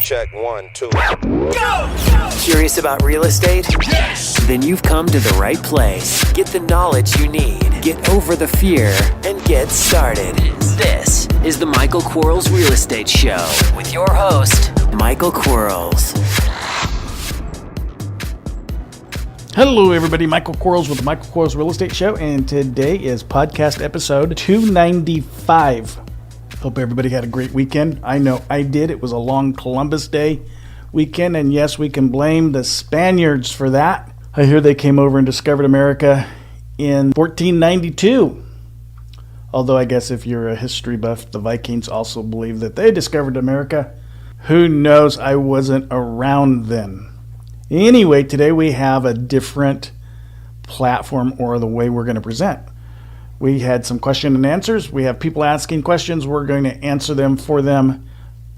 check, 1, 2. Curious about real estate? Yes! Then you've come to the right place. Get the knowledge you need, get over the fear, and get started. This is the Michael Quarles Real Estate Show with your host, Michael Quarles. Hello, everybody. Michael Quarles with the Michael Quarles Real Estate Show, and today is podcast episode 295. Hope everybody had a great weekend. I know I did. It was a long Columbus Day weekend, and yes, we can blame the Spaniards for that. I hear they came over and discovered America in 1492. Although I guess if you're a history buff, the Vikings also believe that they discovered America. Who knows? I wasn't around then. Anyway, today we have a different platform or the way we're going to present. We had some question and answers. We have people asking questions. We're going to answer them for them.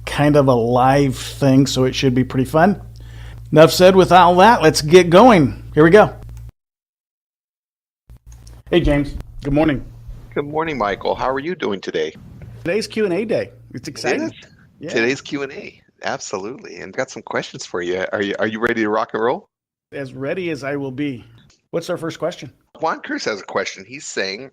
Kind of a live thing, so it should be pretty fun. Enough said with all that. Let's get going. Here we go. Hey, James. Good morning. Good morning, Michael. How are you doing today? Today's Q&A day. It's exciting. Yeah. Today's Q&A. Absolutely. And got some questions for you. Are you ready to rock and roll? As ready as I will be. What's our first question? Juan Cruz has a question. He's saying,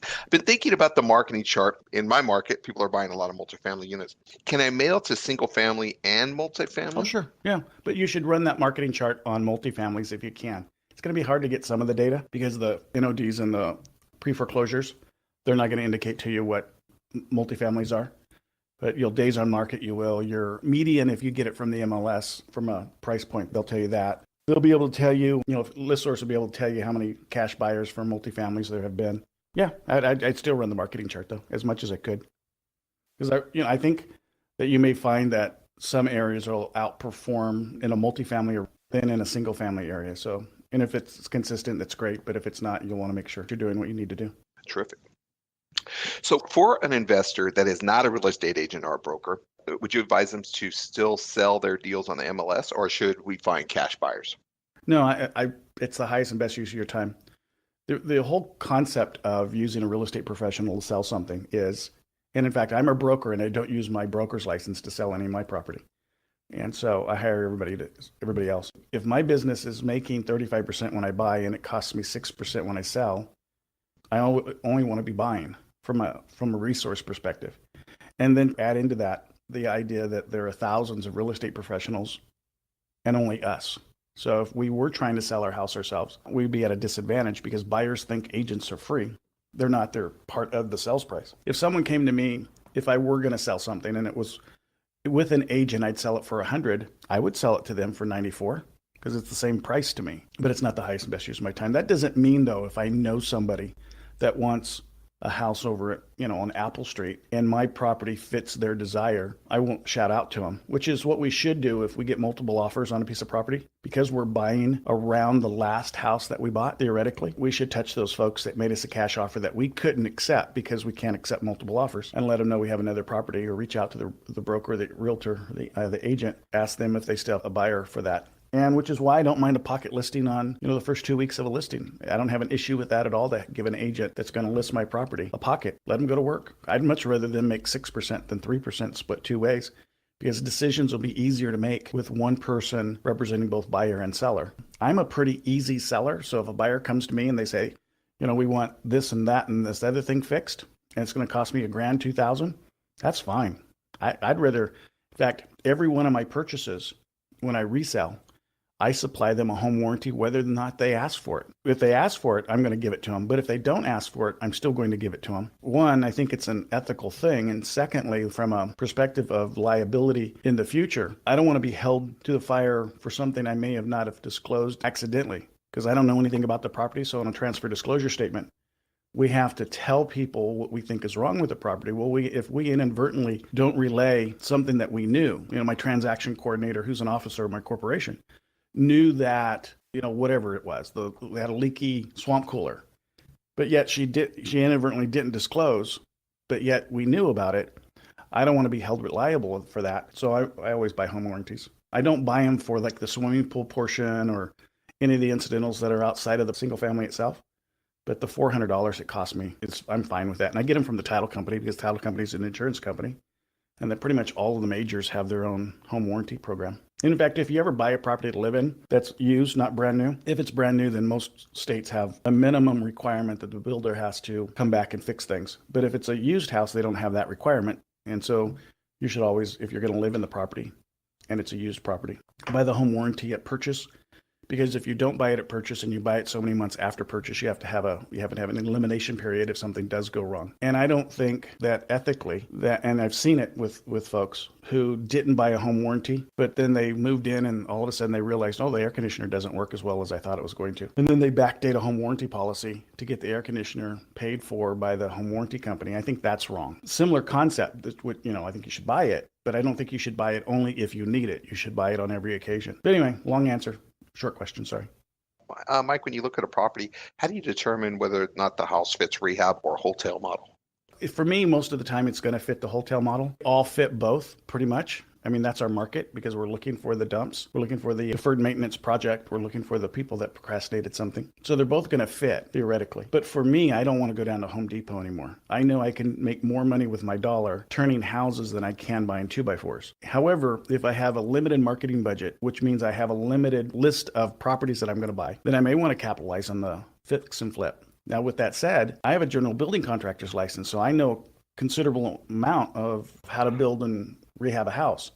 I've been thinking about the marketing chart. In my market, people are buying a lot of multifamily units. Can I mail to single family and multifamily? Oh, sure. Yeah. But you should run that marketing chart on multifamilies if you can. It's going to be hard to get some of the data because the NODs and the pre-foreclosures, they're not going to indicate to you what multifamilies are. But you'll days on market, you will. Your median, if you get it from the MLS, from a price point, they'll tell you that. They'll be able to tell you, listsource will be able to tell you how many cash buyers for multifamilies there have been. Yeah, I'd still run the marketing chart, though, as much as I could. Because I think that you may find that some areas will outperform in a multifamily than in a single family area. So, and if it's consistent, that's great. But if it's not, you'll want to make sure you're doing what you need to do. Terrific. So for an investor that is not a real estate agent or a broker, would you advise them to still sell their deals on the MLS, or should we find cash buyers? No, it's the highest and best use of your time. The whole concept of using a real estate professional to sell something is, and in fact, I'm a broker and I don't use my broker's license to sell any of my property. And so I hire everybody else. If my business is making 35% when I buy and it costs me 6% when I sell, I only want to be buying from a resource perspective. And then add into that the idea that there are thousands of real estate professionals and only us. So if we were trying to sell our house ourselves, we'd be at a disadvantage because buyers think agents are free. They're not. They're part of the sales price. If someone came to me, if I were going to sell something and it was with an agent, I'd sell it for $100, I would sell it to them for $94 because it's the same price to me, but it's not the highest and best use of my time. That doesn't mean, though, if I know somebody that wants a house over at, on Apple Street and my property fits their desire, I won't shout out to them, which is what we should do if we get multiple offers on a piece of property. Because we're buying around the last house that we bought, theoretically, we should touch those folks that made us a cash offer that we couldn't accept because we can't accept multiple offers, and let them know we have another property, or reach out to the broker, the realtor, the agent, ask them if they still have a buyer for that. And which is why I don't mind a pocket listing on, the first 2 weeks of a listing. I don't have an issue with that at all to give an agent that's going to list my property a pocket. Let them go to work. I'd much rather them make 6% than 3% split two ways, because decisions will be easier to make with one person representing both buyer and seller. I'm a pretty easy seller. So if a buyer comes to me and they say, we want this and that and this other thing fixed, and it's going to cost me $1,000, $2,000, that's fine. I'd rather, in fact, every one of my purchases, when I resell, I supply them a home warranty whether or not they ask for it. If they ask for it, I'm going to give it to them. But if they don't ask for it, I'm still going to give it to them. One, I think it's an ethical thing. And secondly, from a perspective of liability in the future, I don't want to be held to the fire for something I may have not have disclosed accidentally, because I don't know anything about the property. So on a transfer disclosure statement, we have to tell people what we think is wrong with the property. Well, if we inadvertently don't relay something that we knew, my transaction coordinator, who's an officer of my corporation, knew that, whatever it was, they had a leaky swamp cooler, but yet she inadvertently didn't disclose, but yet we knew about it. I don't want to be held liable for that. So I always buy home warranties. I don't buy them for like the swimming pool portion or any of the incidentals that are outside of the single family itself. But the $400 it cost me, I'm fine with that. And I get them from the title company because the title company is an insurance company. And then pretty much all of the majors have their own home warranty program. In fact, if you ever buy a property to live in that's used, not brand new, if it's brand new, then most states have a minimum requirement that the builder has to come back and fix things. But if it's a used house, they don't have that requirement. And so you should always, if you're going to live in the property and it's a used property, buy the home warranty at purchase. Because if you don't buy it at purchase and you buy it so many months after purchase, you have to have an elimination period if something does go wrong. And I don't think that ethically and I've seen it with folks who didn't buy a home warranty, but then they moved in and all of a sudden they realized, oh, the air conditioner doesn't work as well as I thought it was going to. And then they backdate a home warranty policy to get the air conditioner paid for by the home warranty company. I think that's wrong. Similar concept, I think you should buy it, but I don't think you should buy it only if you need it. You should buy it on every occasion. But anyway, long answer. Short question, sorry. Mike, when you look at a property, how do you determine whether or not the house fits rehab or wholetail model? For me, most of the time, it's going to fit the wholetail model. All fit both, pretty much. I mean, that's our market because we're looking for the dumps. We're looking for the deferred maintenance project. We're looking for the people that procrastinated something. So they're both going to fit, theoretically. But for me, I don't want to go down to Home Depot anymore. I know I can make more money with my dollar turning houses than I can buying 2x4s. However, if I have a limited marketing budget, which means I have a limited list of properties that I'm going to buy, then I may want to capitalize on the fix and flip. Now, with that said, I have a general building contractor's license, so I know a considerable amount of how to build and rehab a house.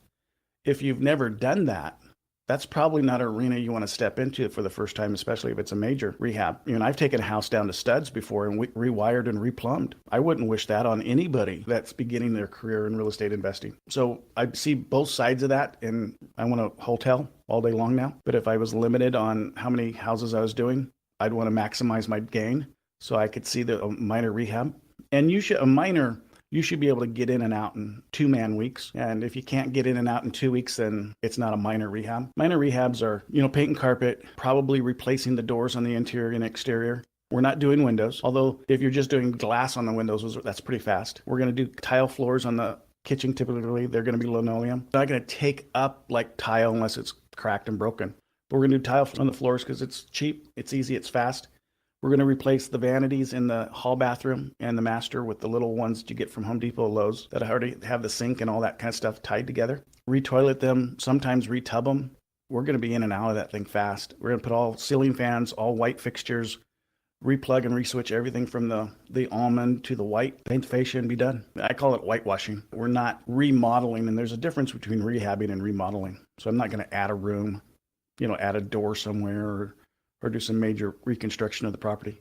If you've never done that, that's probably not an arena you want to step into for the first time, especially if it's a major rehab. I've taken a house down to studs before and rewired and replumbed. I wouldn't wish that on anybody that's beginning their career in real estate investing. So I see both sides of that, and I want to wholetail all day long now. But if I was limited on how many houses I was doing, I'd want to maximize my gain so I could see the minor rehab. And you should be able to get in and out in 2-man weeks. And if you can't get in and out in 2 weeks, then it's not a minor rehab. Minor rehabs are, paint and carpet, probably replacing the doors on the interior and exterior. We're not doing windows, although if you're just doing glass on the windows, that's pretty fast. We're going to do tile floors on the kitchen. Typically, they're going to be linoleum. They're not going to take up like tile unless it's cracked and broken. But we're going to do tile on the floors because it's cheap, it's easy, it's fast. We're going to replace the vanities in the hall bathroom and the master with the little ones that you get from Home Depot or Lowe's that already have the sink and all that kind of stuff tied together. Re-toilet them, sometimes re-tub them. We're going to be in and out of that thing fast. We're going to put all ceiling fans, all white fixtures, replug and reswitch everything from the almond to the white, paint the fascia and be done. I call it whitewashing. We're not remodeling, and there's a difference between rehabbing and remodeling. So I'm not going to add a room, add a door somewhere or do some major reconstruction of the property.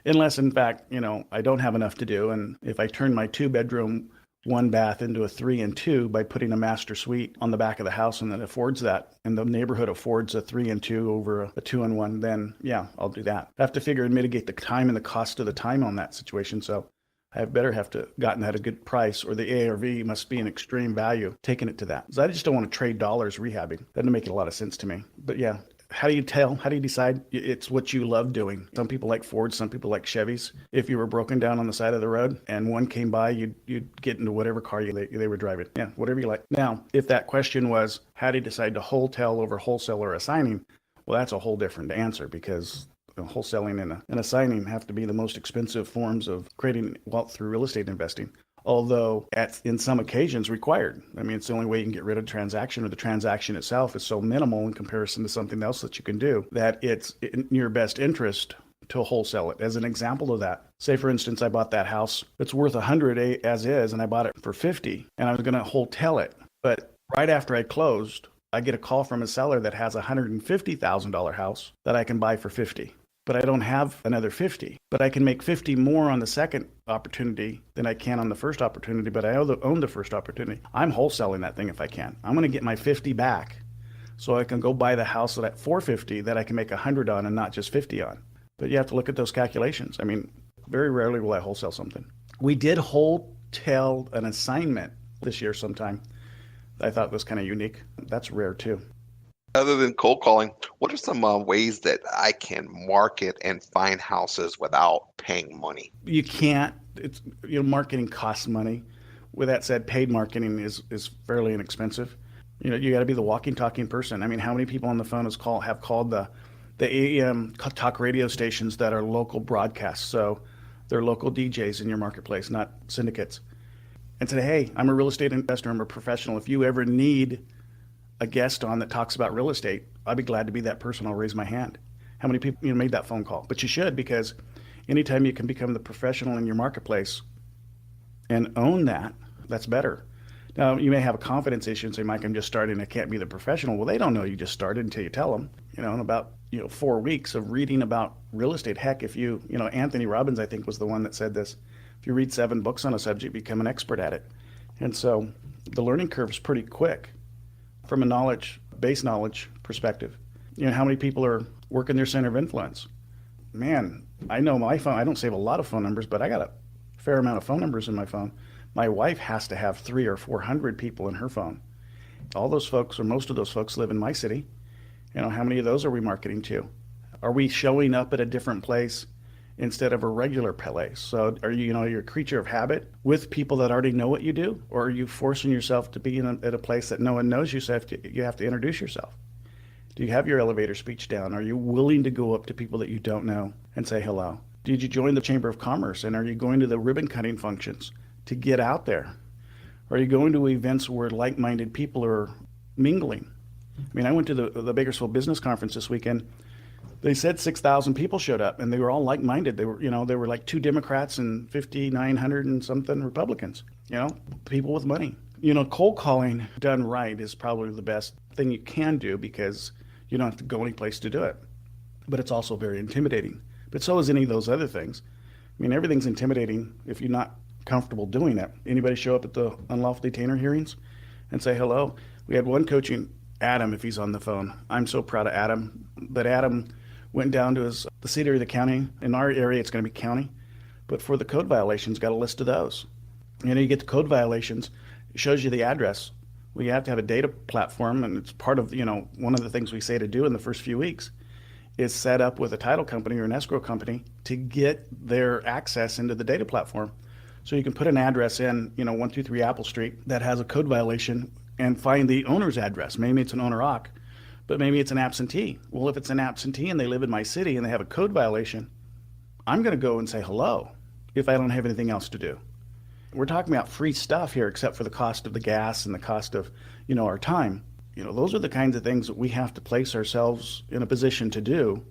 Unless, in fact, I don't have enough to do. And if I turn my 2-bedroom, 1-bath into a 3 and 2 by putting a master suite on the back of the house and that affords that, and the neighborhood affords a 3 and 2 over a 2 and 1, then yeah, I'll do that. I have to figure and mitigate the time and the cost of the time on that situation. So I better have to gotten at a good price, or the ARV must be an extreme value, taking it to that. So I just don't want to trade dollars rehabbing. That doesn't make a lot of sense to me. But yeah. How do you tell? How do you decide? It's what you love doing. Some people like Fords, some people like Chevys. If you were broken down on the side of the road and one came by, you'd get into whatever car they were driving. Yeah, whatever you like. Now, if that question was, how do you decide to wholetail over wholesale or assigning? Well, that's a whole different answer because wholesaling and assigning have to be the most expensive forms of creating wealth through real estate investing. Although in some occasions required. I mean, it's the only way you can get rid of a transaction, or the transaction itself is so minimal in comparison to something else that you can do that it's in your best interest to wholesale it. As an example of that, say for instance, I bought that house. It's worth $100 as is, and I bought it for $50, and I was going to wholesale it. But right after I closed, I get a call from a seller that has a $150,000 house that I can buy for $50. But I don't have another 50. But I can make 50 more on the second opportunity than I can on the first opportunity, but I own the first opportunity. I'm wholesaling that thing if I can. I'm going to get my 50 back so I can go buy the house at 450 that I can make 100 on and not just 50 on. But you have to look at those calculations. I mean, very rarely will I wholesale something. We did wholetail an assignment this year sometime. I thought was kind of unique. That's rare too. Other than cold calling, what are some ways that I can market and find houses without paying money? You can't. It's marketing costs money. With that said, paid marketing is fairly inexpensive. You got to be the walking, talking person. I mean, how many people on the phone have called the AM talk radio stations that are local broadcasts? So they're local DJs in your marketplace, not syndicates. and say, hey, I'm a real estate investor, I'm a professional. If you ever need a guest on that talks about real estate, I'd be glad to be that person. I'll raise my hand. How many people made that phone call? But you should, because anytime you can become the professional in your marketplace and own that, that's better. Now, you may have a confidence issue and say, Mike, I'm just starting, I can't be the professional. Well, they don't know you just started until you tell them. In about 4 weeks of reading about real estate, heck, if Anthony Robbins, I think, was the one that said this. If you read 7 books on a subject, become an expert at it. And so the learning curve is pretty quick from a base knowledge perspective. How many people are working their center of influence? Man, I know my phone, I don't save a lot of phone numbers, but I got a fair amount of phone numbers in my phone. My wife has to have 300 or 400 people in her phone. All those folks, or most of those folks, live in my city. How many of those are we marketing to? Are we showing up at a different place instead of a regular place? So are you're a creature of habit with people that already know what you do? Or are you forcing yourself to be at a place that no one knows you, so you have to introduce yourself? Do you have your elevator speech down? Are you willing to go up to people that you don't know and say hello? Did you join the Chamber of Commerce, and are you going to the ribbon cutting functions to get out there? Are you going to events where like-minded people are mingling? I went to the Bakersfield Business Conference this weekend. They said 6,000 people showed up, and they were all like-minded. They were like 2 Democrats and 5,900 and something Republicans. People with money. Cold calling done right is probably the best thing you can do, because you don't have to go any place to do it. But it's also very intimidating. But so is any of those other things. Everything's intimidating if you're not comfortable doing it. Anybody show up at the unlawful detainer hearings and say hello? We had one coaching, Adam, if he's on the phone. I'm so proud of Adam. But Adam went down to the city or the county. In our area, it's going to be county. But for the code violations, got a list of those. You get the code violations. It shows you the address. We have to have a data platform, and it's part of, one of the things we say to do in the first few weeks is set up with a title company or an escrow company to get their access into the data platform. So you can put an address in, 123 Apple Street that has a code violation and find the owner's address. Maybe it's an owner-occ, but maybe it's an absentee. Well, if it's an absentee and they live in my city and they have a code violation, I'm going to go and say hello if I don't have anything else to do. We're talking about free stuff here, except for the cost of the gas and the cost of, our time. Those are the kinds of things that we have to place ourselves in a position to do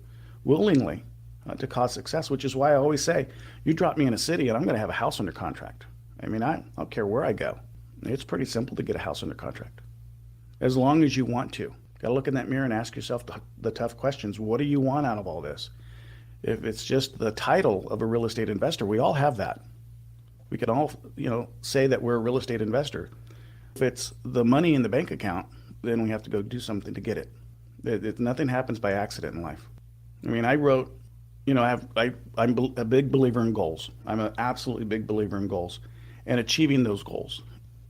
willingly to cause success, which is why I always say, you drop me in a city and I'm going to have a house under contract. I don't care where I go. It's pretty simple to get a house under contract, as long as you want to. Got to look in that mirror and ask yourself the tough questions. What do you want out of all this? If it's just the title of a real estate investor, we all have that. We can all, say that we're a real estate investor. If it's the money in the bank account, then we have to go do something to get it. Nothing happens by accident in life. I wrote, I'm a big believer in goals. I'm an absolutely big believer in goals and achieving those goals.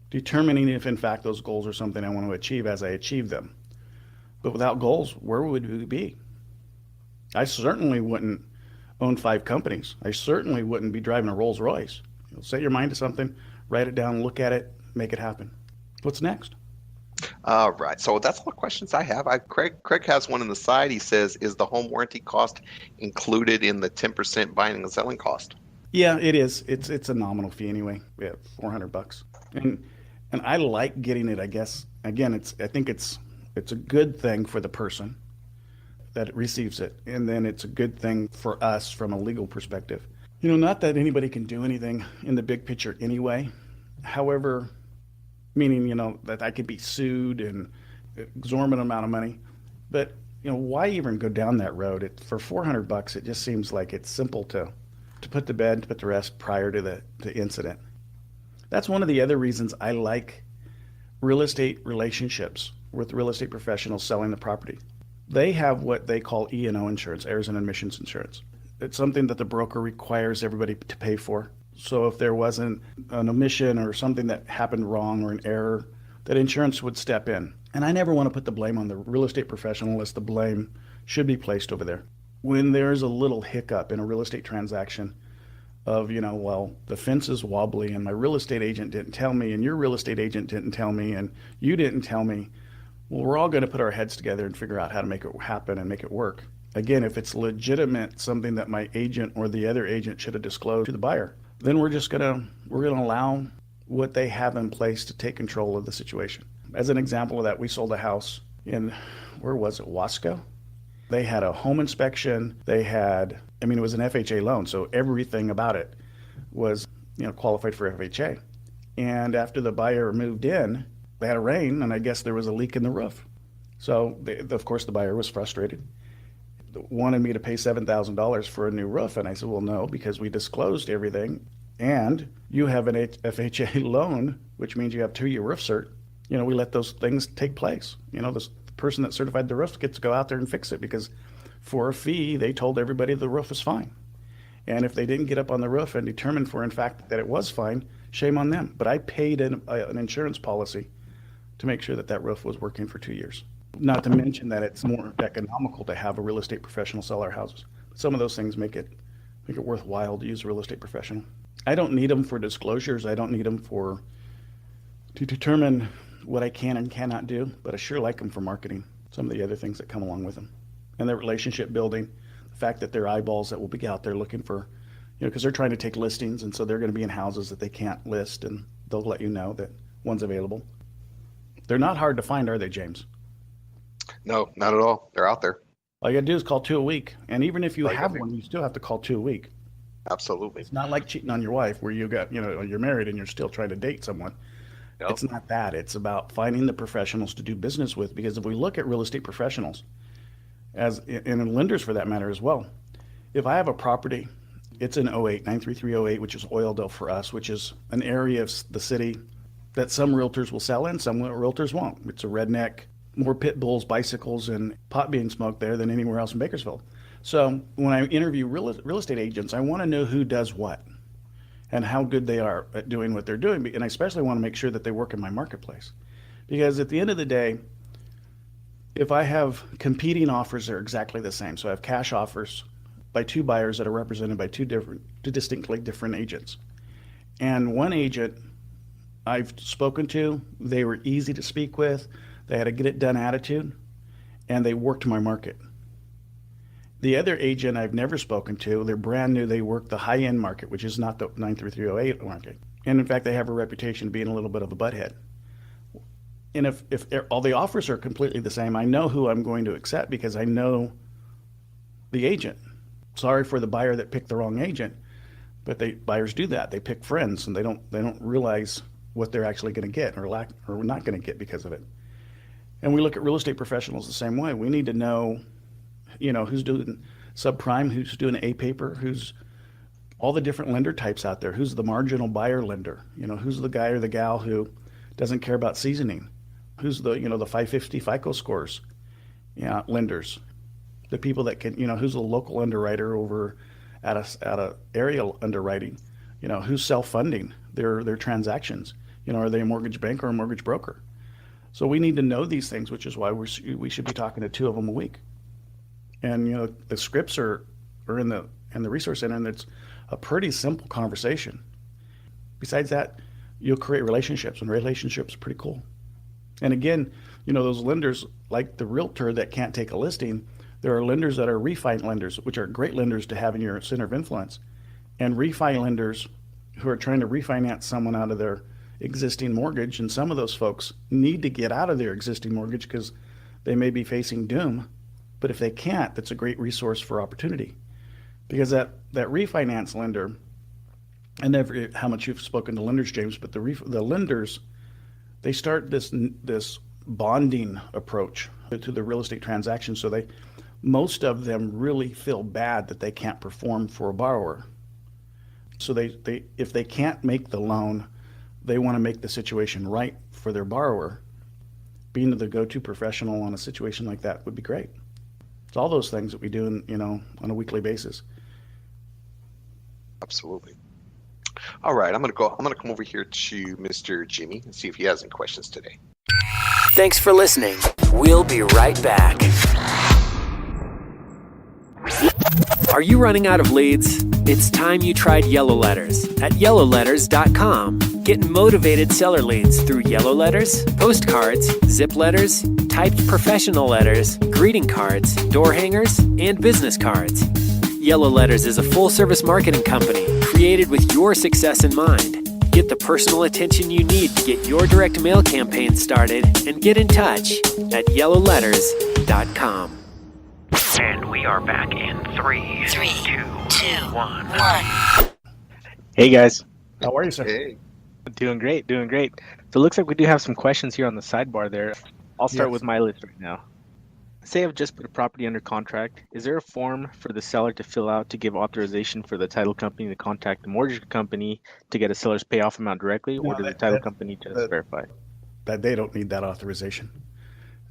Determining if, in fact, those goals are something I want to achieve as I achieve them. But without goals, where would we be? I certainly wouldn't own 5 companies. I certainly wouldn't be driving a Rolls Royce. Set your mind to something, write it down, look at it, make it happen. What's next? All right. So that's all the questions I have. Craig has one on the side. He says, is the home warranty cost included in the 10% buying and selling cost? Yeah, it is. It's a nominal fee anyway. Yeah, $400. And I like getting it, I guess. Again, I think it's a good thing for the person that receives it. And then it's a good thing for us from a legal perspective. Not that anybody can do anything in the big picture anyway. However, meaning, that I could be sued and exorbitant amount of money. But, why even go down that road? For $400, it just seems like it's simple to put to bed, to put to rest prior to the incident. That's one of the other reasons I like real estate relationships with real estate professionals selling the property. They have what they call E&O insurance, errors and omissions insurance. It's something that the broker requires everybody to pay for. So if there wasn't an omission or something that happened wrong or an error, that insurance would step in. And I never want to put the blame on the real estate professional unless the blame should be placed over there. When there's a little hiccup in a real estate transaction of, the fence is wobbly and my real estate agent didn't tell me and your real estate agent didn't tell me and you didn't tell me, well, we're all going to put our heads together and figure out how to make it happen and make it work. Again, if it's legitimate, something that my agent or the other agent should have disclosed to the buyer, then we're going to allow what they have in place to take control of the situation. As an example of that, we sold a house in, where was it, Wasco? They had a home inspection. They had, it was an FHA loan, so everything about it was, qualified for FHA. And after the buyer moved in, they had a rain, and I guess there was a leak in the roof. So, of course, the buyer was frustrated, wanted me to pay $7,000 for a new roof. And I said, well, no, because we disclosed everything, and you have an FHA loan, which means you have 2-year roof cert. We let those things take place. The person that certified the roof gets to go out there and fix it, because for a fee, they told everybody the roof was fine. And if they didn't get up on the roof and determine for in fact that it was fine, shame on them. But I paid an insurance policy to make sure that that roof was working for 2 years. Not to mention that it's more economical to have a real estate professional sell our houses. Some of those things make it worthwhile to use a real estate professional. I don't need them for disclosures. I don't need them to determine what I can and cannot do, but I sure like them for marketing, some of the other things that come along with them. And the relationship building, the fact that they're eyeballs that will be out there looking for, because they're trying to take listings, and so they're going to be in houses that they can't list, and they'll let you know that one's available. They're not hard to find, are they, James? No, not at all. They're out there. All you got to do is call 2 a week. And even if you have one, you still have to call 2 a week. Absolutely. It's not like cheating on your wife where you're married and you're still trying to date someone. Nope. It's not that. It's about finding the professionals to do business with. Because if we look at real estate professionals, and lenders for that matter as well, if I have a property, it's in 93308, which is Wholetail for us, which is an area of the city that some realtors will sell in, some realtors won't. It's a redneck, more pit bulls, bicycles, and pot being smoked there than anywhere else in Bakersfield. So when I interview real estate agents, I want to know who does what and how good they are at doing what they're doing. And I especially want to make sure that they work in my marketplace. Because at the end of the day, if I have competing offers that are exactly the same, so I have cash offers by 2 buyers that are represented by two distinctly different agents. And one agent I've spoken to, they were easy to speak with, they had a get it done attitude, and they worked my market. The other agent I've never spoken to, they're brand new, they work the high-end market, which is not the 93308 market. And in fact, they have a reputation of being a little bit of a butthead. And if all the offers are completely the same, I know who I'm going to accept because I know the agent. Sorry for the buyer that picked the wrong agent, but buyers do that. They pick friends, and they don't realize what they're actually going to get or not going to get because of it. And we look at real estate professionals the same way. We need to know, who's doing subprime, who's doing A paper, who's all the different lender types out there. Who's the marginal buyer lender? Who's the guy or the gal who doesn't care about seasoning? Who's the 550 FICO scores? Lenders. The people that can, who's the local underwriter over at a area underwriting? Who's self-funding their transactions? Are they a mortgage bank or a mortgage broker? So we need to know these things, which is why we should be talking to 2 of them a week. And the scripts are in the resource center, and it's a pretty simple conversation. Besides that, you'll create relationships, and relationships are pretty cool. And again, those lenders, like the realtor that can't take a listing, there are lenders that are refi lenders, which are great lenders to have in your center of influence, and refi lenders who are trying to refinance someone out of their existing mortgage. And some of those folks need to get out of their existing mortgage because they may be facing doom. But if they can't, that's a great resource for opportunity, because that refinance lender, I never how much you've spoken to lenders, James, but the lenders, they start this bonding approach to the real estate transaction. So most of them really feel bad that they can't perform for a borrower. So if they can't make the loan, they want to make the situation right for their borrower. Being the go-to professional on a situation like that would be great. It's all those things that we do on a weekly basis. Absolutely. All right, I'm gonna come over here to Mr. Jimmy and see if he has any questions today. Thanks for listening. We'll be right back. Are you running out of leads? It's time you tried Yellow Letters at yellowletters.com. Get motivated seller leads through yellow letters, postcards, zip letters, typed professional letters, greeting cards, door hangers, and business cards. Yellow Letters is a full-service marketing company created with your success in mind. Get the personal attention you need to get your direct mail campaign started and get in touch at yellowletters.com. And we are back in 3, 2, 1. Hey guys. How are you, sir? Hey. Doing great. So it looks like we do have some questions here on the sidebar there. I'll start with my list right now. Say I've just put a property under contract. Is there a form for the seller to fill out to give authorization for the title company to contact the mortgage company to get a seller's payoff amount directly, or does the title company just verify? That they don't need that authorization.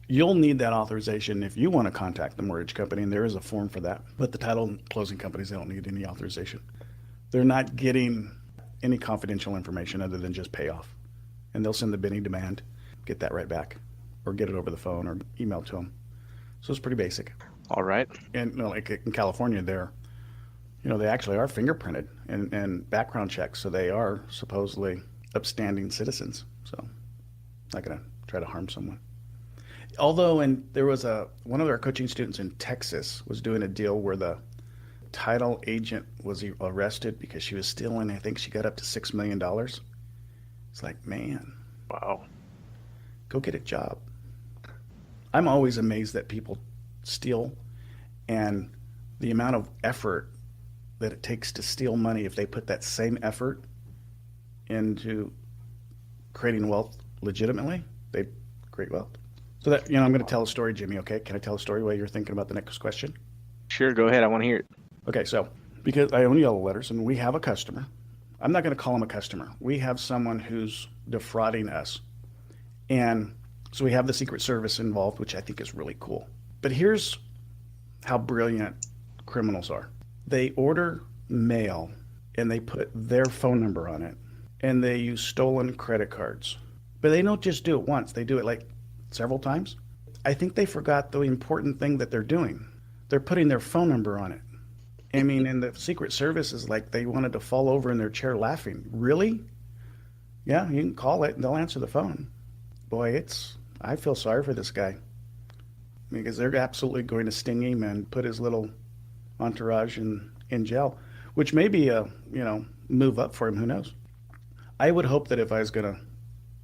You'll need that authorization if you want to contact the mortgage company, and there is a form for that. But the title and closing companies, they don't need any authorization. They're not getting any confidential information other than just payoff. And they'll send the bidding demand, get that right back, or get it over the phone or email to them. So it's pretty basic. All right. And like in California, they actually are fingerprinted and background checks. So they are supposedly upstanding citizens. So not going to try to harm someone. Although, and there was one of our coaching students in Texas was doing a deal where the title agent was arrested because she was stealing. I think she got up to $6 million. It's like, man, Wow. go get a job. I'm always amazed that people steal, and the amount of effort that it takes to steal money, if they put that same effort into creating wealth legitimately, they create wealth. So that, I'm going to tell a story, Jimmy, okay? Can I tell a story while you're thinking about the next question? Sure, go ahead. I want to hear it. Okay, so because I own Yellow Letters and we have a customer, I'm not going to call him a customer. We have someone who's defrauding us. And so we have the Secret Service involved, which I think is really cool. But here's how brilliant criminals are. They order mail and they put their phone number on it, and they use stolen credit cards. But they don't just do it once. They do it like several times. I think they forgot the important thing that they're doing. They're putting their phone number on it. I mean, and the Secret Service is like they wanted to fall over in their chair laughing. Really? Yeah, you can call it and they'll answer the phone. Boy, I feel sorry for this guy because they're absolutely going to sting him and put his little entourage in jail, which may be a, move up for him. Who knows? I would hope that if I was going to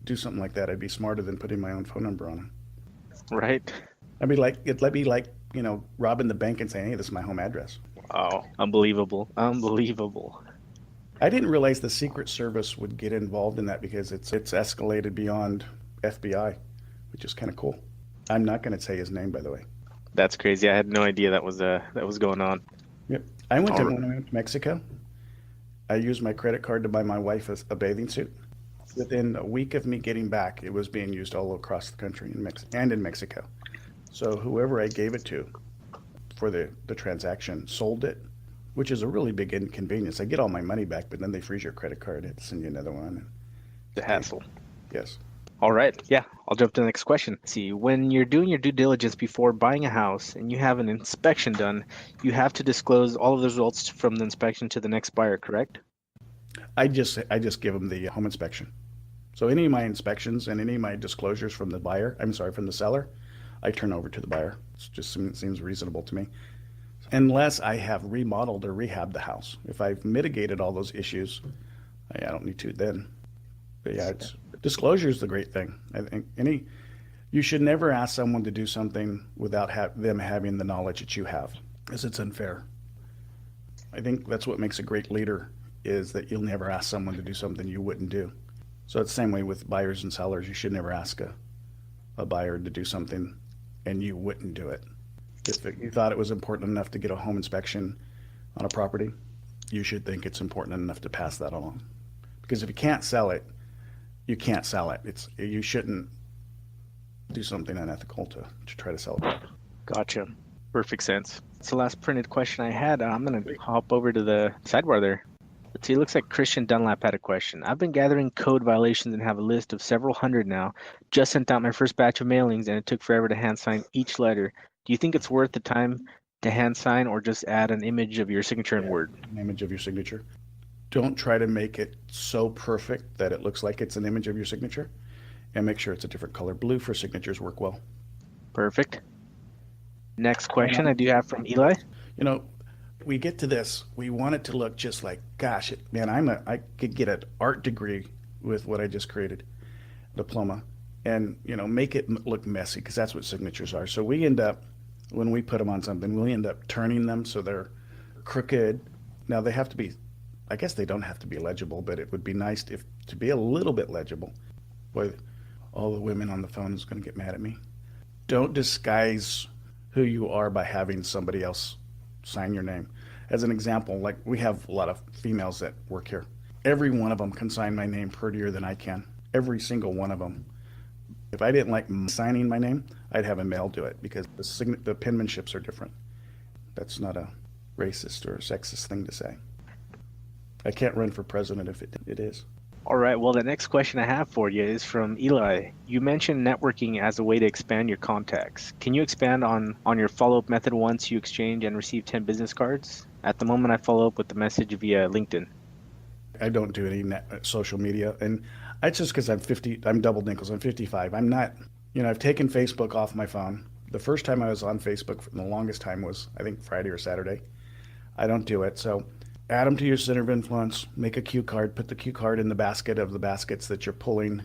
do something like that, I'd be smarter than putting my own phone number on it. Right. I'd be like, it'd be like, robbing the bank and saying, hey, this is my home address. Wow. Unbelievable. I didn't realize the Secret Service would get involved in that because it's escalated beyond FBI, which is kind of cool. I'm not going to say his name, by the way. That's crazy. I had no idea that was going on. Yep. When I went to Mexico, I used my credit card to buy my wife a bathing suit. Within a week of me getting back, it was being used all across the country and in Mexico. So whoever I gave it to for the transaction sold it, which is a really big inconvenience. I get all my money back, but then they freeze your credit card. I have to send you another one. The hassle. Yes. All right. Yeah, I'll jump to the next question. See, when you're doing your due diligence before buying a house and you have an inspection done, you have to disclose all of the results from the inspection to the next buyer, correct? I just give them the home inspection. So any of my inspections and any of my disclosures from the seller, I turn over to the buyer. It just seems reasonable to me. Unless I have remodeled or rehabbed the house. If I've mitigated all those issues, I don't need to then. But yeah, disclosure is the great thing. I think you should never ask someone to do something without them having the knowledge that you have, because it's unfair. I think that's what makes a great leader, is that you'll never ask someone to do something you wouldn't do. So it's the same way with buyers and sellers. You should never ask a buyer to do something and you wouldn't do it. If you thought it was important enough to get a home inspection on a property, you should think it's important enough to pass that along. Because if you can't sell it, you can't sell it. You shouldn't do something unethical to try to sell it. Gotcha. Perfect sense. It's the last printed question I had. I'm going to hop over to the sidebar there. Let's see, it looks like Christian Dunlap had a question. I've been gathering code violations and have a list of several hundred now. Just sent out my first batch of mailings and it took forever to hand sign each letter. Do you think it's worth the time to hand sign or just add an image of your signature and word? An image of your signature. Don't try to make it so perfect that it looks like it's an image of your signature, and make sure it's a different color. Blue for signatures work well. Perfect. Next question I do have from Eli. We get to this, we want it to look just like, gosh, man, I could get an art degree with what I just created, diploma, and make it look messy because that's what signatures are. So we end up, when we put them on something, we end up turning them so they're crooked. Now they have to be, I guess they don't have to be legible, but it would be nice to be a little bit legible. Boy, all the women on the phone is going to get mad at me. Don't disguise who you are by having somebody else sign your name. As an example, like we have a lot of females that work here. Every one of them can sign my name prettier than I can. Every single one of them. If I didn't like signing my name, I'd have a male do it because the penmanships are different. That's not a racist or a sexist thing to say. I can't run for president if it is. All right. Well, the next question I have for you is from Eli. You mentioned networking as a way to expand your contacts. Can you expand on your follow-up method once you exchange and receive 10 business cards? At the moment, I follow up with the message via LinkedIn. I don't do any social media, and it's just because I'm double nickels. I'm 55. I'm not, I've taken Facebook off my phone. The first time I was on Facebook for the longest time was, I think, Friday or Saturday. I don't do it. So add them to your center of influence, make a cue card, put the cue card in the basket of the baskets that you're pulling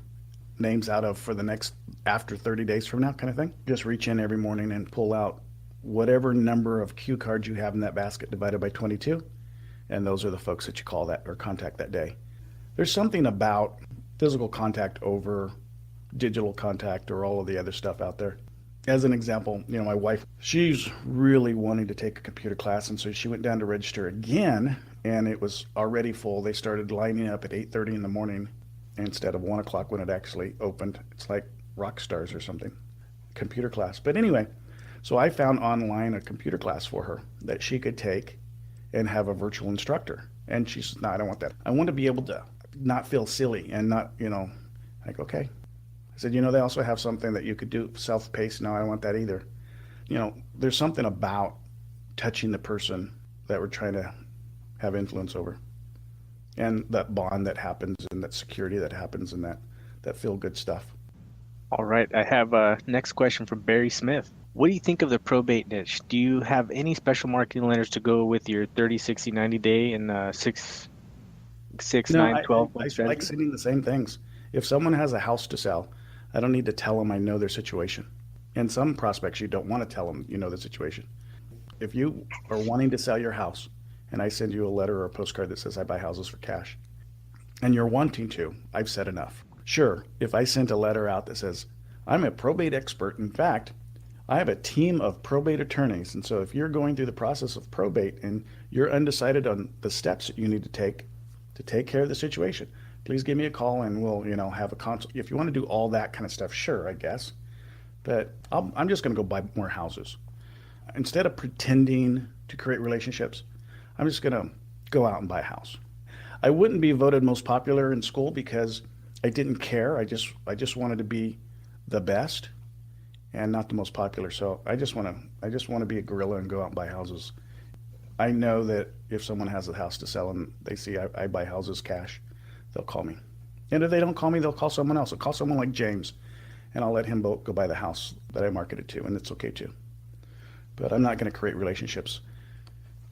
names out of for the next, after 30 days from now kind of thing. Just reach in every morning and pull out whatever number of cue cards you have in that basket divided by 22. And those are the folks that you call that or contact that day. There's something about physical contact over digital contact or all of the other stuff out there. As an example, my wife, she's really wanting to take a computer class, and so she went down to register again, and it was already full. They started lining up at 8:30 in the morning instead of 1 o'clock when it actually opened. It's like rock stars or something, computer class. But anyway, so I found online a computer class for her that she could take and have a virtual instructor. And she said, no, I don't want that. I want to be able to not feel silly and not, like, okay. I said, they also have something that you could do self-paced. No, I don't want that either. There's something about touching the person that we're trying to have influence over. And that bond that happens and that security that happens and that feel good stuff. All right. I have a next question from Barry Smith. What do you think of the probate niche? Do you have any special marketing letters to go with your 30, 60, 90 day and 6, 9, 12 month strategy? I like sending the same things. If someone has a house to sell, I don't need to tell them I know their situation. And some prospects, you don't want to tell them you know the situation. If you are wanting to sell your house and I send you a letter or a postcard that says I buy houses for cash, and you're wanting to, I've said enough. Sure, if I sent a letter out that says, I'm a probate expert. In fact, I have a team of probate attorneys. And so if you're going through the process of probate and you're undecided on the steps that you need to take care of the situation, please give me a call and we'll, have a consult. If you want to do all that kind of stuff, sure, I guess. But I'm just going to go buy more houses. Instead of pretending to create relationships, I'm just going to go out and buy a house. I wouldn't be voted most popular in school because I didn't care. I just wanted to be the best and not the most popular. So I just want to be a gorilla and go out and buy houses. I know that if someone has a house to sell and they see I buy houses cash, they'll call me. And if they don't call me, they'll call someone else. They'll call someone like James, and I'll let him go buy the house that I marketed to, and it's okay too. But I'm not going to create relationships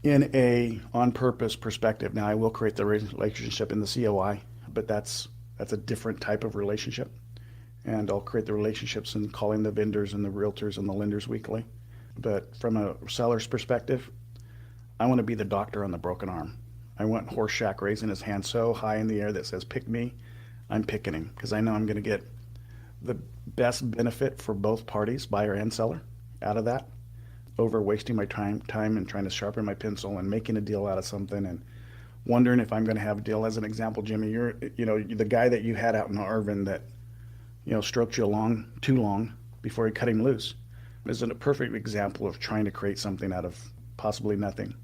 in a on-purpose perspective. Now, I will create the relationship in the COI, but that's a different type of relationship. And I'll create the relationships in calling the vendors and the realtors and the lenders weekly. But from a seller's perspective, I want to be the doctor on the broken arm. I want Horseshack raising his hand so high in the air that says, pick me. I'm picking him because I know I'm going to get the best benefit for both parties, buyer and seller, out of that, over wasting my time and trying to sharpen my pencil and making a deal out of something and wondering if I'm going to have a deal. As an example, Jimmy, you're the guy that you had out in Arvin that stroked you too long before he cut him loose. Is a perfect example of trying to create something out of possibly nothing.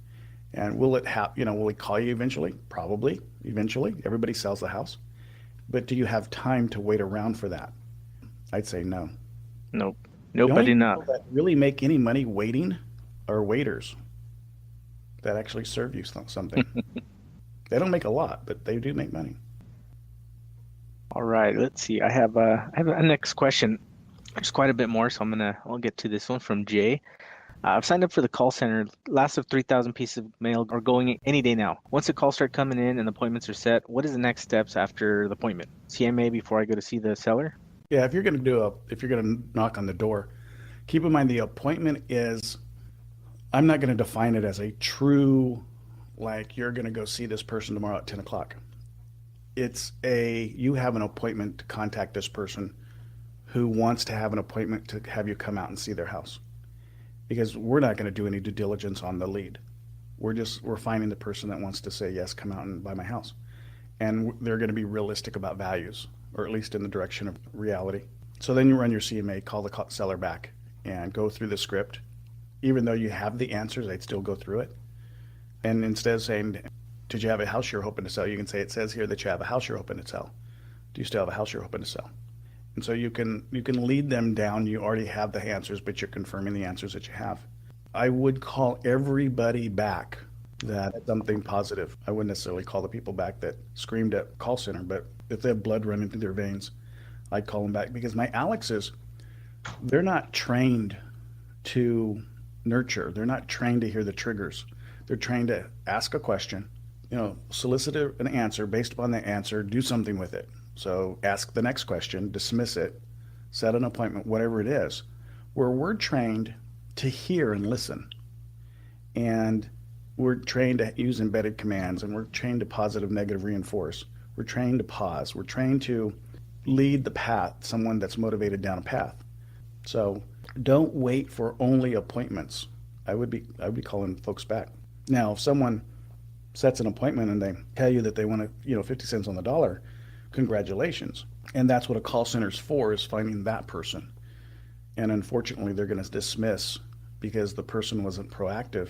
And will it will he call you eventually? Probably, eventually. Everybody sells the house. But do you have time to wait around for that? I'd say no. Nope. Nobody not. That really make any money waiting are waiters that actually serve you something. They don't make a lot, but they do make money. All right, let's see. I have a next question. There's quite a bit more, so I'll get to this one from Jay. I've signed up for the call center. Last of 3,000 pieces of mail are going any day now. Once the calls start coming in and the appointments are set, what is the next steps after the appointment? CMA before I go to see the seller? Yeah, if you're going to knock on the door, keep in mind the appointment is, I'm not going to define it as a true, like you're going to go see this person tomorrow at 10 o'clock. You have an appointment to contact this person who wants to have an appointment to have you come out and see their house. Because we're not going to do any due diligence on the lead. We're finding the person that wants to say, yes, come out and buy my house. And they're going to be realistic about values, or at least in the direction of reality. So then you run your CMA, call the seller back, and go through the script. Even though you have the answers, I'd still go through it. And instead of saying, did you have a house you're hoping to sell? You can say, it says here that you have a house you're hoping to sell. Do you still have a house you're hoping to sell? And so you can lead them down. You already have the answers, but you're confirming the answers that you have. I would call everybody back that something positive. I wouldn't necessarily call the people back that screamed at call center, but if they have blood running through their veins, I'd call them back, because my Alexes, they're not trained to nurture. They're not trained to hear the triggers. They're trained to ask a question, solicit an answer, based upon the answer, do something with it. So ask the next question, dismiss it, set an appointment, whatever it is, where we're trained to hear and listen. And we're trained to use embedded commands, and we're trained to positive, negative reinforce. We're trained to pause. We're trained to lead the path, someone that's motivated down a path. So don't wait for only appointments. I would be calling folks back. Now, if someone sets an appointment and they tell you that they want to, 50 cents on the dollar, congratulations. And that's what a call center's for, is finding that person. And unfortunately, they're going to dismiss because the person wasn't proactive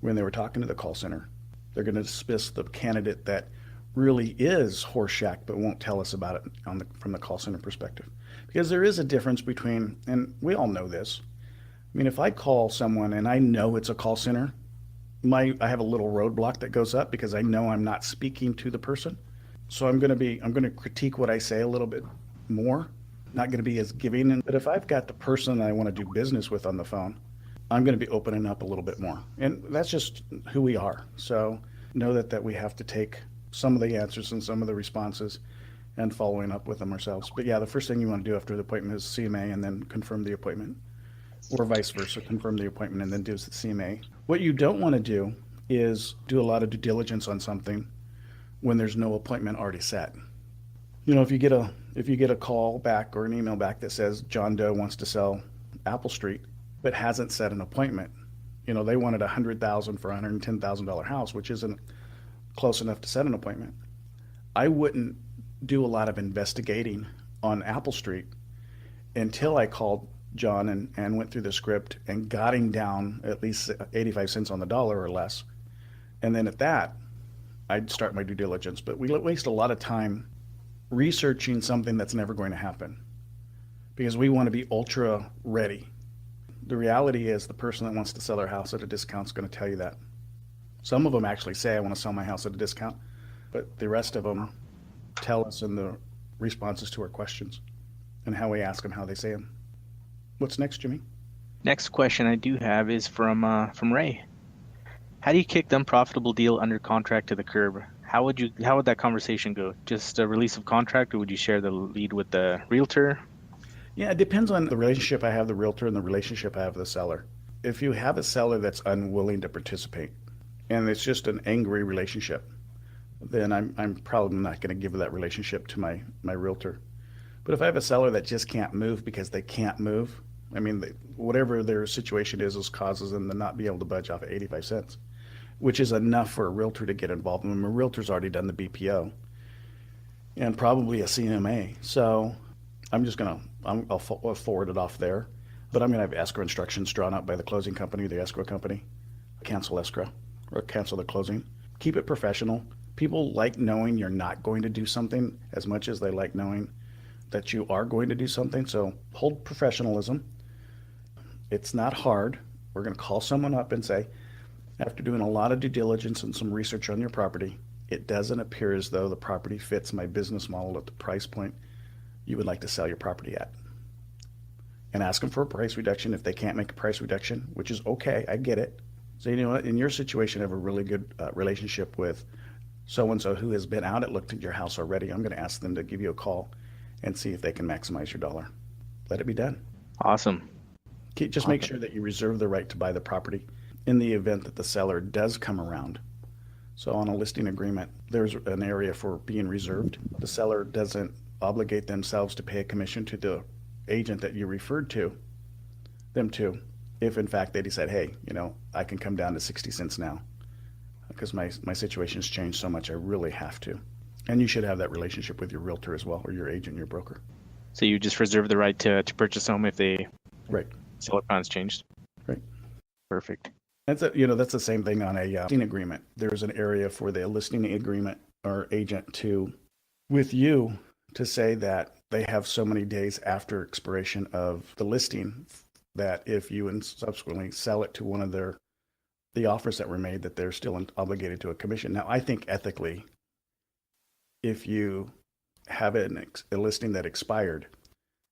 when they were talking to the call center. They're going to dismiss the candidate that really is horseshack but won't tell us about it from the call center perspective. Because there is a difference between, and we all know this, I mean, if I call someone and I know it's a call center, I have a little roadblock that goes up because I know I'm not speaking to the person. So I'm going to critique what I say a little bit more, not going to be as giving. But if I've got the person that I want to do business with on the phone, I'm going to be opening up a little bit more. And that's just who we are. So know that we have to take some of the answers and some of the responses and following up with them ourselves. But yeah, the first thing you want to do after the appointment is CMA and then confirm the appointment, or vice versa, confirm the appointment and then do the CMA. What you don't want to do is do a lot of due diligence on something when there's no appointment already set. If you get a call back or an email back that says John Doe wants to sell Apple Street but hasn't set an appointment, they wanted $100,000 for a $110,000 house, which isn't close enough to set an appointment. I wouldn't do a lot of investigating on Apple Street until I called John and went through the script and got him down at least 85 cents on the dollar or less. And then at that, I'd start my due diligence. But we waste a lot of time researching something that's never going to happen because we want to be ultra ready. The reality is the person that wants to sell their house at a discount is going to tell you that. Some of them actually say, I want to sell my house at a discount, but the rest of them tell us in the responses to our questions and how we ask them, how they say them. What's next, Jimmy? Next question I do have is from Ray. How do you kick the unprofitable deal under contract to the curb? How would that conversation go? Just a release of contract, or would you share the lead with the realtor? Yeah, it depends on the relationship I have with the realtor and the relationship I have with the seller. If you have a seller that's unwilling to participate and it's just an angry relationship, then I'm probably not going to give that relationship to my realtor. But if I have a seller that just can't move because they can't move, whatever their situation is causes them to not be able to budge off of 85 cents, which is enough for a realtor to get involved. A realtor's already done the BPO and probably a CMA. So I'll forward it off there, but I'm going to have escrow instructions drawn up by the closing company, the escrow company, cancel escrow or cancel the closing. Keep it professional. People like knowing you're not going to do something as much as they like knowing that you are going to do something. So hold professionalism. It's not hard. We're going to call someone up and say, after doing a lot of due diligence and some research on your property, it doesn't appear as though the property fits my business model at the price point you would like to sell your property at. and ask them for a price reduction. If they can't make a price reduction, which is okay, I get it. So, you know what, in your situation, I have a really good relationship with so-and-so who has been out and looked at your house already. I'm going to ask them to give you a call and see if they can maximize your dollar. Let it be done. Awesome. Just make sure that you reserve the right to buy the property in the event that the seller does come around. So on a listing agreement, there's an area for being reserved. The seller doesn't obligate themselves to pay a commission to the agent that you referred them to, if in fact they decide, hey, you know, I can come down to 60 cents now because my situation has changed so much, I really have to. And you should have that relationship with your realtor as well, or your agent, your broker. So you just reserve the right to purchase home if the Right. seller plans changed. Right. Perfect. That's the same thing on a listing agreement. There's an area for the listing agreement or agent with you to say that they have so many days after expiration of the listing that if you subsequently sell it to one of the offers that were made, that they're still obligated to a commission. Now, I think ethically, if you have a listing that expired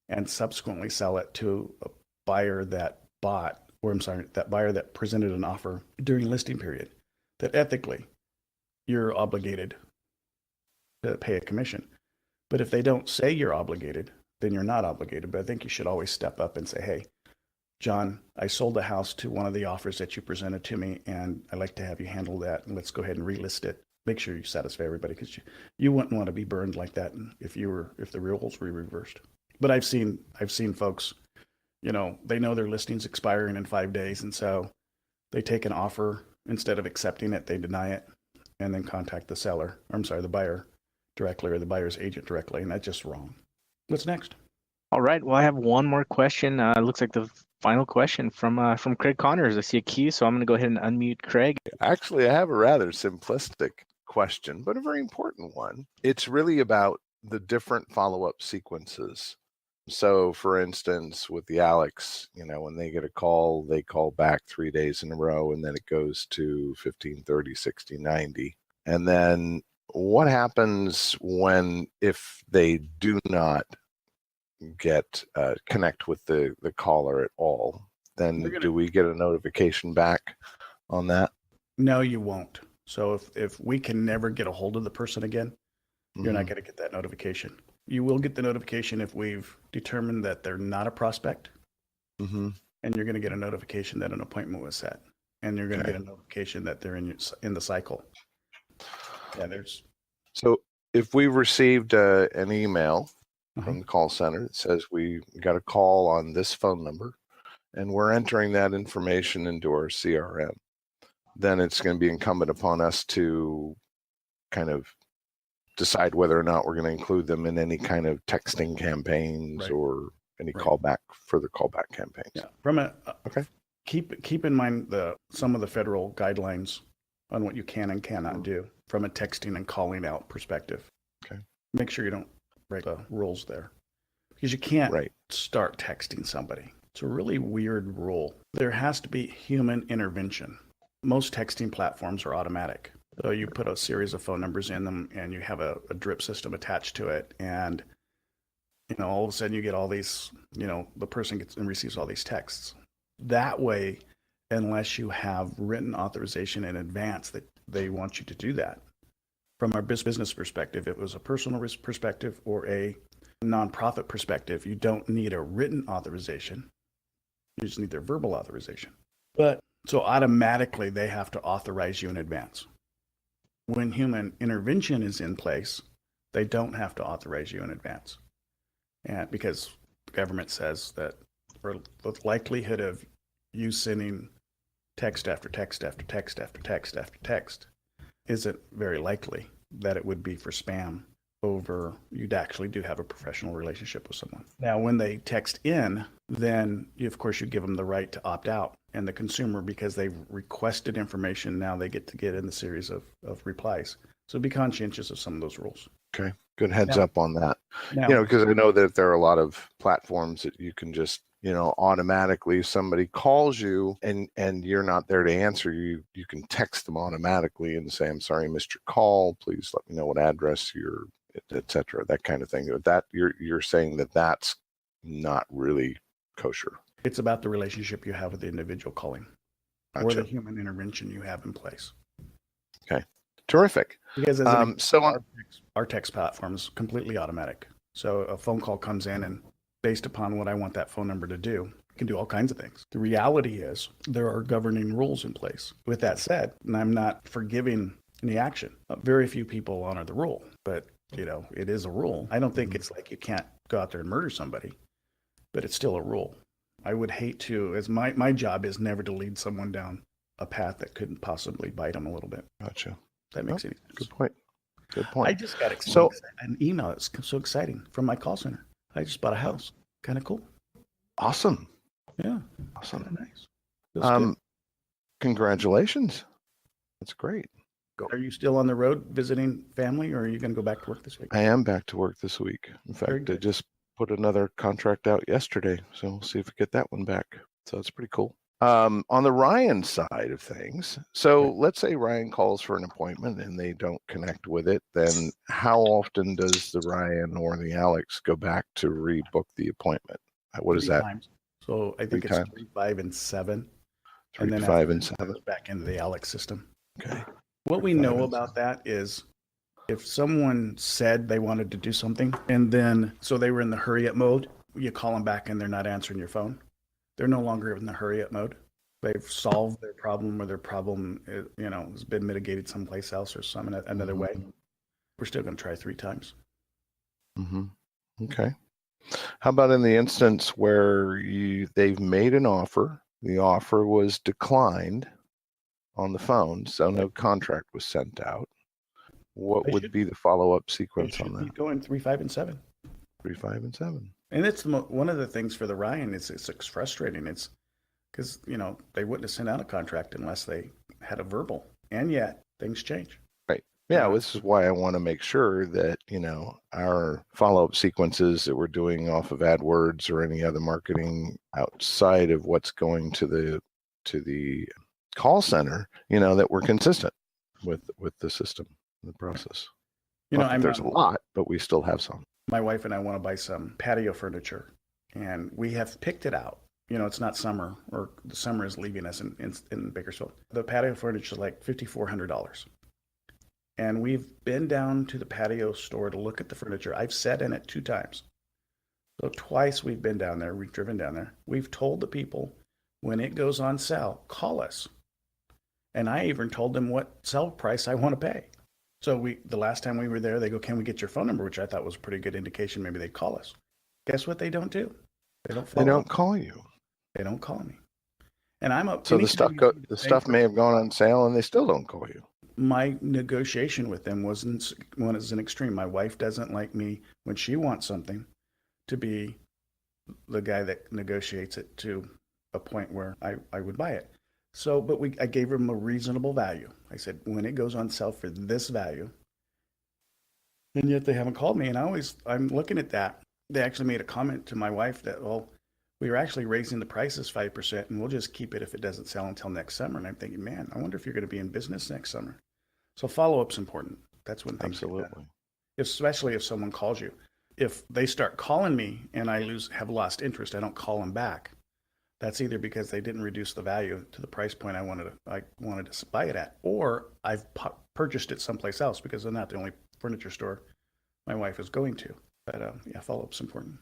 and subsequently sell it to a buyer that that buyer that presented an offer during listing period, that ethically you're obligated to pay a commission. But if they don't say you're obligated, then you're not obligated. But I think you should always step up and say, hey, John, I sold the house to one of the offers that you presented to me, and I'd like to have you handle that, and let's go ahead and relist it. Make sure you satisfy everybody, because you wouldn't want to be burned like that if the roles were reversed. But I've seen folks, you know, they know their listing's expiring in 5 days, and so they take an offer. Instead of accepting it, they deny it and then contact the buyer directly, or the buyer's agent directly, and that's just wrong. What's next? All right. Well, I have one more question. It looks like the final question from Craig Connors. I see a key, so I'm going to go ahead and unmute Craig. Actually, I have a rather simplistic question, but a very important one. It's really about the different follow-up sequences. So, for instance, with the Alex, you know, when they get a call, they call back 3 days in a row, and then it goes to 15, 30, 60, 90. And then what happens if they do not connect with the caller at all? Then do we get a notification back on that? No, you won't. So if we can never get a hold of the person again, you're not going to get that notification. You will get the notification if we've determined that they're not a prospect, and you're going to get a notification that an appointment was set, and you're going to get a notification that they're in the cycle. Yeah, So if we received an email from the call center that says we got a call on this phone number, and we're entering that information into our CRM, then it's going to be incumbent upon us to kind of decide whether or not we're going to include them in any kind of texting campaigns or any further callback campaigns. Yeah. Keep in mind some of the federal guidelines on what you can and cannot do from a texting and calling out perspective. Okay. Make sure you don't break the rules there, because you can't start texting somebody. It's a really weird rule. There has to be human intervention. Most texting platforms are automatic. So you put a series of phone numbers in them, and you have a drip system attached to it, and you know, all of a sudden you get all these, you know, the person gets and receives all these texts. That way, unless you have written authorization in advance that they want you to do that. From our business perspective, if it was a personal risk perspective or a nonprofit perspective, you don't need a written authorization. You just need their verbal authorization. But so automatically they have to authorize you in advance. When human intervention is in place, they don't have to authorize you in advance. And because the government says that the likelihood of you sending text after text after text after text after text isn't very likely that it would be for spam over you'd actually do have a professional relationship with someone. Now, when they text in, then of course you give them the right to opt out. And the consumer, because they've requested information, now they get in the series of replies. So be conscientious of some of those rules. Okay, good heads up on that. Because I know that there are a lot of platforms that you can just, automatically, somebody calls you and you're not there to answer, you can text them automatically and say, I'm sorry, I missed your call. Please let me know what address you're, et cetera, that kind of thing. That you're saying that that's not really kosher. It's about the relationship you have with the individual calling or Gotcha. the human intervention you have in place. Okay. Terrific. Because as So our text platform is completely automatic. So a phone call comes in, and based upon what I want that phone number to do, it can do all kinds of things. The reality is there are governing rules in place. With that said, and I'm not forgiving any action. Very few people honor the rule, but it is a rule. I don't think it's like you can't go out there and murder somebody, but it's still a rule. I would hate to, as my job is never to lead someone down a path that couldn't possibly bite them a little bit. Gotcha. That makes any sense. Good point. Good point. I just got an email that's so exciting from my call center. I just bought a house. Kind of cool. Awesome. Yeah. Awesome. Kind of nice. Feels Congratulations. That's great. good. Are you still on the road visiting family, or are you going to go back to work this week? I am back to work this week. In Very fact, I good. just put another contract out yesterday, so we'll see if we get that one back. So that's pretty cool. On the Ryan side of things, so let's say Ryan calls for an appointment and they don't connect with it, then how often does the Ryan or the Alex go back to rebook the appointment? What is 3 that? times. So I think 3 it's times. 3, 5, and 7. 3 to then 5 after and that, it 7. goes back into the Alex system. Okay. What we 5 know and about that is if someone said they wanted to do something, and then so they were in the hurry up mode, you call them back and they're not answering your phone. They're no longer in the hurry up mode. They've solved their problem, or their problem, has been mitigated someplace else or another way. We're still going to try 3 times. Mm-hmm. Okay. How about in the instance where they've made an offer, the offer was declined on the phone, so no contract was sent out? What would be the follow-up sequence on that? Going 3, 5, and 7. 3, 5, and 7. And it's one of the things for the Ryan is it's frustrating. It's because they wouldn't have sent out a contract unless they had a verbal, and yet things change. Right. Yeah, this is why I want to make sure that our follow-up sequences that we're doing off of AdWords or any other marketing outside of what's going to the call center, that we're consistent with the system, the process. There's a lot, but we still have some. My wife and I want to buy some patio furniture, and we have picked it out. It's not summer, or the summer is leaving us in Bakersfield. The patio furniture is like $5,400. And we've been down to the patio store to look at the furniture. I've sat in it 2 times. So twice we've been down there. We've driven down there. We've told the people when it goes on sale, call us. And I even told them what sell price I want to pay. So the last time we were there, they go, "Can we get your phone number?" Which I thought was a pretty good indication. Maybe they'd call us. Guess what they don't do? They don't follow up. Call you. They don't call me. And I'm up. So the stuff may have gone on sale and they still don't call you. My negotiation with them was an extreme. My wife doesn't like me when she wants something to be the guy that negotiates it to a point where I would buy it. So, but I gave them a reasonable value. I said, when it goes on sale for this value, and yet they haven't called me. And I'm looking at that. They actually made a comment to my wife that, well, we were actually raising the prices 5%, and we'll just keep it if it doesn't sell until next summer. And I'm thinking, man, I wonder if you're going to be in business next summer. So follow-up's important. That's when things Absolutely. get done. Especially if someone calls you. If they start calling me and I have lost interest, I don't call them back. That's either because they didn't reduce the value to the price point I wanted to buy it at, or I've purchased it someplace else because they're not the only furniture store my wife is going to. But yeah, follow-up's important.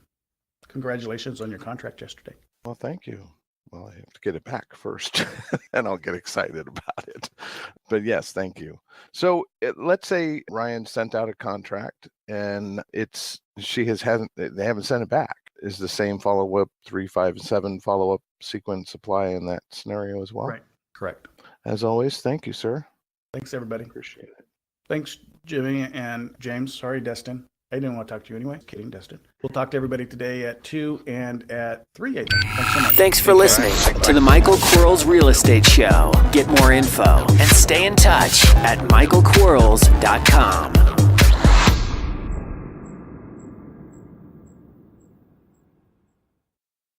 Congratulations on your contract yesterday. Well, thank you. Well, I have to get it back first, and I'll get excited about it. But yes, thank you. So let's say Ryan sent out a contract, and they haven't sent it back. Is the same follow-up 3, 5, 7 follow-up sequence apply in that scenario as well? Right. Correct. As always, thank you, sir. Thanks, everybody. Appreciate it. Thanks, Jimmy and James. Sorry, Destin. I didn't want to talk to you anyway. Kidding, Destin. We'll talk to everybody today at 2 and at 3, I think. Thanks so much. Thanks for listening to the Michael Quarles Real Estate Show. Get more info and stay in touch at michaelquarles.com.